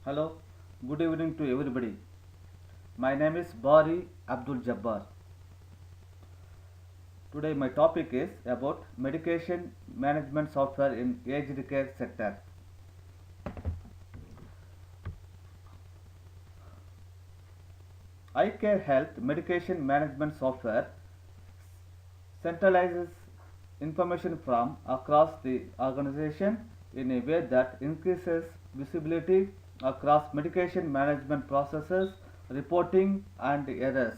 Hello, good evening to everybody. My name is Bari Abdul Jabbar. Today my topic is about medication management software in aged care sector. iCare Health medication management software centralizes information from across the organization in a way that increases visibility across medication management processes, reporting and errors.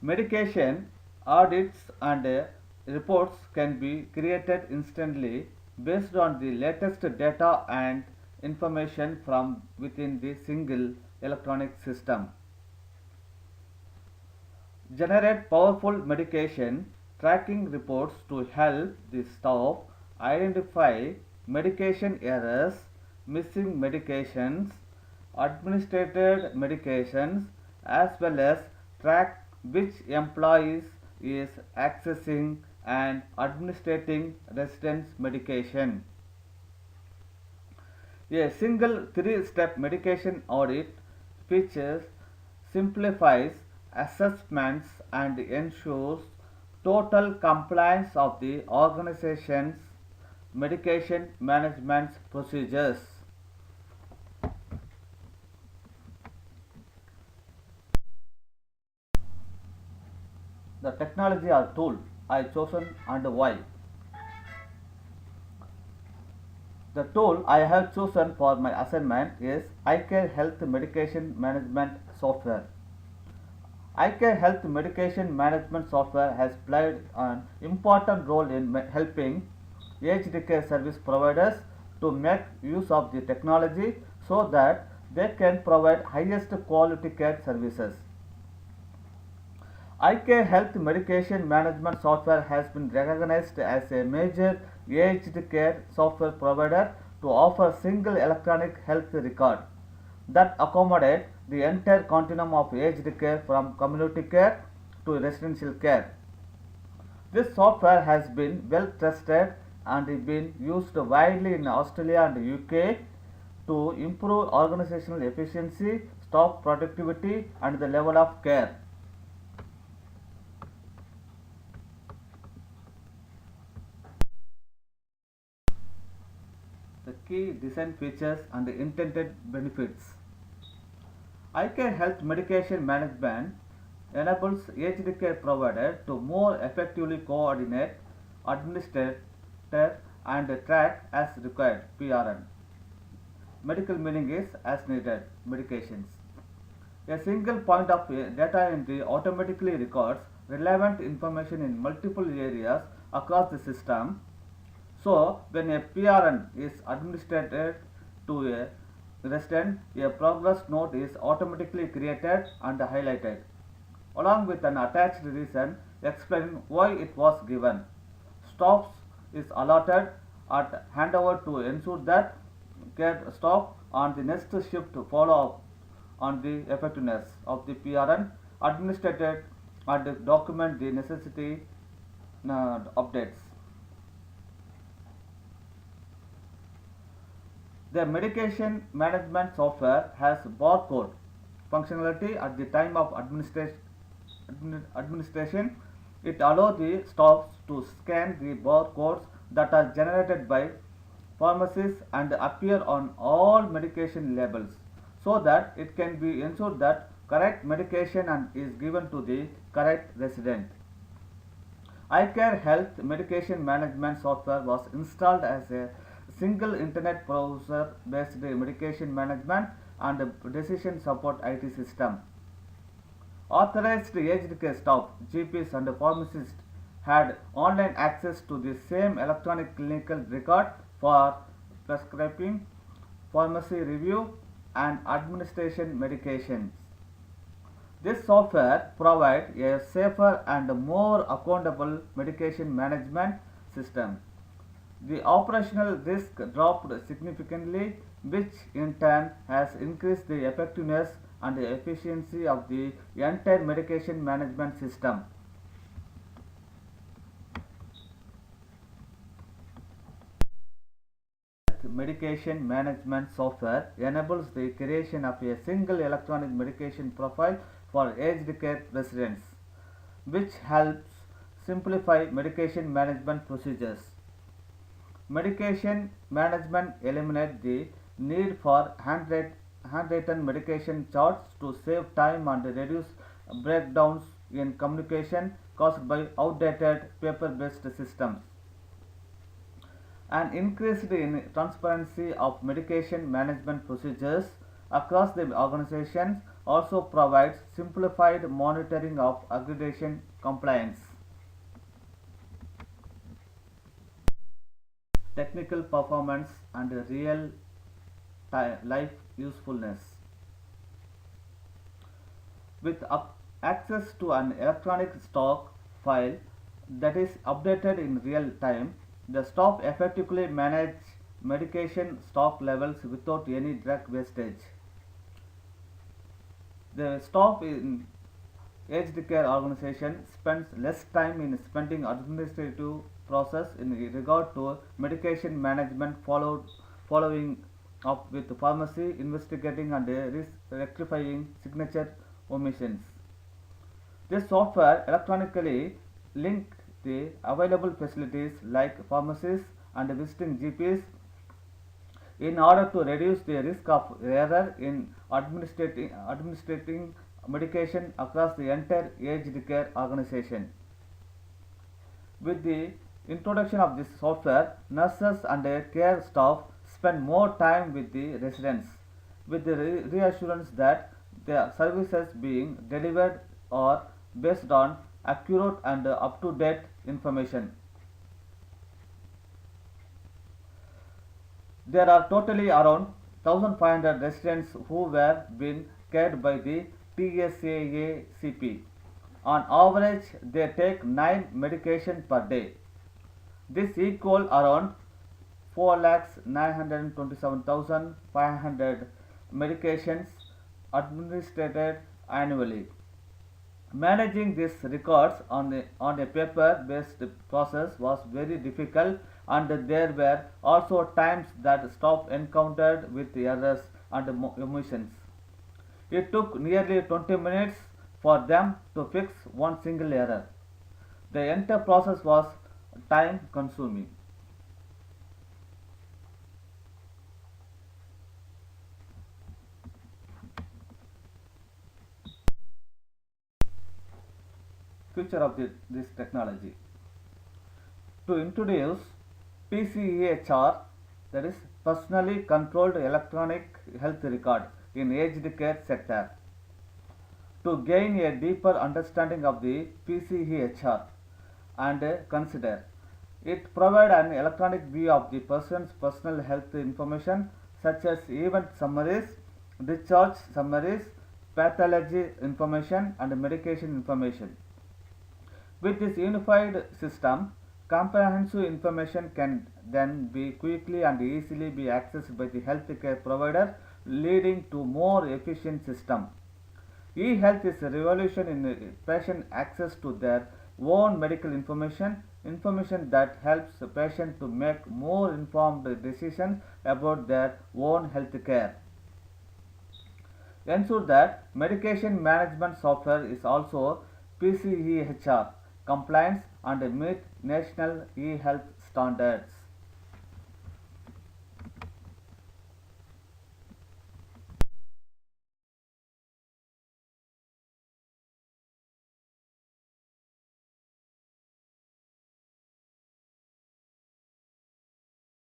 Medication audits and reports can be created instantly based on the latest data and information from within the single electronic system. Generate powerful medication tracking reports to help the staff identify medication errors, missing medications, administered medications, as well as track which employees is accessing and administering residents' medication. A single three-step medication audit feature simplifies assessments and ensures total compliance of the organization's medication management procedures. The technology or tool I chosen and why. The tool I have chosen for my assignment is iCare Health Medication Management Software. iCare Health Medication Management Software has played an important role in helping aged care service providers to make use of the technology so that they can provide highest quality care services. iCare Health Medication Management Software has been recognized as a major aged care software provider to offer single electronic health record that accommodate the entire continuum of aged care from community care to residential care. This software has been well tested and been used widely in Australia and UK to improve organizational efficiency, staff productivity and the level of care. The key design features and the intended benefits. iCare Health Medication Management enables aged care provider to more effectively coordinate, administer, and track as required (PRN). Medical meaning is as needed medications. A single point of data entry automatically records relevant information in multiple areas across the system. So, when a PRN is administered to a resident, a progress note is automatically created and highlighted, along with an attached reason explaining why it was given. Stops is allotted at handover to ensure that care staff on the next shift follow up on the effectiveness of the PRN administered and document the necessity updates. The medication management software has barcode functionality at the time of administration. It allows the staff to scan the barcodes that are generated by pharmacists and appear on all medication labels so that it can be ensured that correct medication and is given to the correct resident. iCare Health Medication Management Software was installed as a single internet browser based medication management and decision support IT system. Authorized aged care staff, GPs and pharmacists had online access to the same electronic clinical record for prescribing, pharmacy review and administration medications. This software provides a safer and more accountable medication management system. The operational risk dropped significantly, which in turn has increased the effectiveness and the efficiency of the entire medication management system. medication management software enables the creation of a single electronic medication profile for aged care residents, which helps simplify medication management procedures. Medication management eliminates the need for handwritten medication charts to save time and reduce breakdowns in communication caused by outdated paper-based systems. An increase in transparency of medication management procedures across the organization also provides simplified monitoring of accreditation compliance. Technical performance and real life usefulness. With access to an electronic stock file that is updated in real time, the staff effectively manage medication stock levels without any drug wastage. The staff in aged care organization spends less time in spending administrative process in regard to medication management following up with pharmacy investigating and rectifying signature omissions. This software electronically links the available facilities like pharmacies and visiting GPs in order to reduce the risk of error in administrating medication across the entire aged care organization. With the introduction of this software, nurses and care staff spend more time with the residents, with the reassurance that the services being delivered are based on accurate and up-to-date information. There are totally around 1,500 residents who were being cared by the TSAACP. On average, they take 9 medications per day. This equals around 4,927,500 medications administered annually. Managing these records on a paper-based process was very difficult, and there were also times that staff encountered with errors and omissions. It took nearly 20 minutes for them to fix one single error. The entire process was time consuming. Future of this technology. To introduce PCEHR, that is Personally Controlled Electronic Health Record in aged care sector. To gain a deeper understanding of the PCEHR and consider it provide an electronic view of the person's personal health information such as event summaries, discharge summaries, pathology information and medication information. With this unified system, comprehensive information can then be quickly and easily be accessed by the healthcare provider, leading to more efficient system. E-health is a revolution in patient access to their own medical information that helps the patient to make more informed decisions about their own health care. Ensure that medication management software is also PCEHR compliance and meet national e-health standards.